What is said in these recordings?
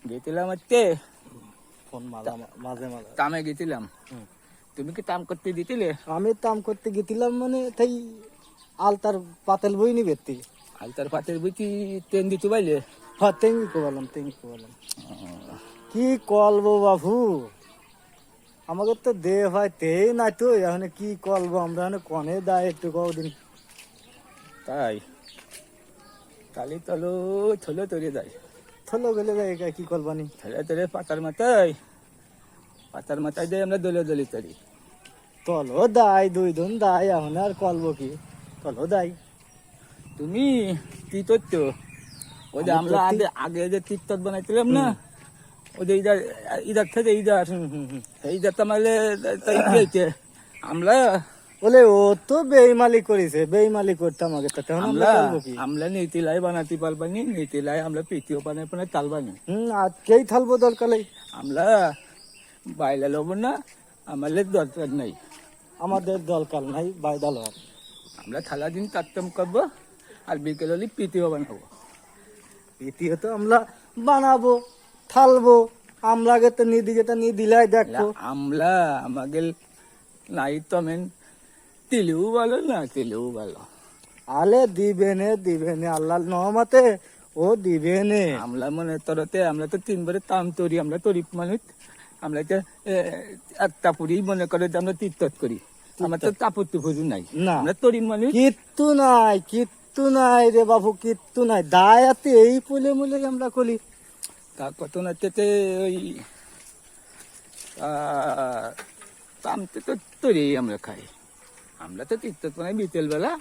গেছিলাম হচ্ছে ফোন মাঝে মাঝে মাঝে কামে গেছিলাম। তুমি কি কাম করতে দিছিলে? আমি তাম করতে গেছিলাম মানে তাই আলতার পাতেল বই নি বেতি আলতার পাতের বুঝি ট্রেন দিতে পাইলে? হ্যাঁ তেঙ্গি কোবালাম কি কলবো বাবু আমাকে তো দে ভাই তেই নাই তো এখন কি কলবো আমরা এখন কনে দায় একটু কদিন তাই কালি তলো থলো তরে যায়, থলো গেলে যায় কি করবানি থলে তরে পাতার মাথায় দিয়ে আমরা দলীয় দলি তরি। তলো দায় 2 দিন দায় এখন আর কলবো কি তলো দায়। তুমি কি করছো? ওই যে আমরা আগে যে তীর্থত বানাইছিলাম না, ওই যে ইদার থেকে ইদার তো আমাদের আমরা বলে ও তো বেইমালি করেছে বেইমালি করতে আমাকে তাতে এখন আমরা করবো কি? আমরা নীতিলাই বানাতে পারবানি, নীতিলাই আমরা পিটিও বানাই তালবানি। আজকেই থালবো দরকার আমরা বাইলা লব না, আমাদের দরকার নাই, আমাদের দরকার নাই বাইদাল হওয়ার। আমরা থালা দিন কাটতাম করবো আর বিকেল হলে পিটিও বানাবো। পিটিও তো আমরা বানাবো থালবো আমরা আগে তো নিদিকে তো দিলাই দেখো আমরা আমাদের নাই তমেন তিলেও ভালো না তিলেও ভালো। আলে দিবে নে আল্লাহ নহমতে ও দিবে নে। আমরা মনে তরতে আমরা তো 3 বারে তাম তরি, আমরা তরিপ মানুষ, আমরা তো একটা পুরি মনে করে যে আমরা তীর্থত করি, আমরা তো কাপড় টুপুরি নাই, আমরা তরিপ মানুষ। কিত্তু নাই রে বাবু কিত্তু নাই দায়াতে এই পুলে মুলে আমরা কলি তা কত না তেতে ওই তামতে তো তরি আমরা খাই, আমরা তো তীর্থত মানে বিকেল বেলা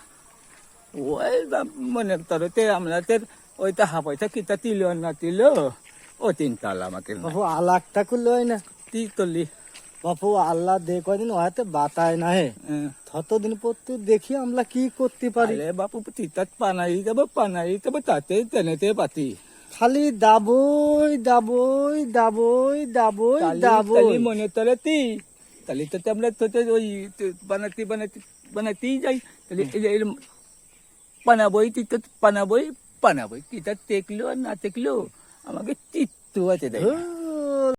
ওই মনে তরতে আমরা ওইটা হাফাইটা কিতা তিল না তিল ও 3 তাল আমাকে বাবু আলাকটা করলে হয় না তীর্থলি বাবু আল্লাহ দে কয়দিন হয়তো বাতায় না হে ততদিন পর্যন্ত দেখি আমরা কি করতে পারি। বাপু তীর্থাত পানাই যাবো তাতে তেনেতে পাতি খালি দাবই মনে তরতি তাহলে তো আমরা তো ওই বানাতেই যাই, তাহলে পানাবই কিতা দেখলো আর না দেখলো আমাকে চিত্ত আছে দেয়।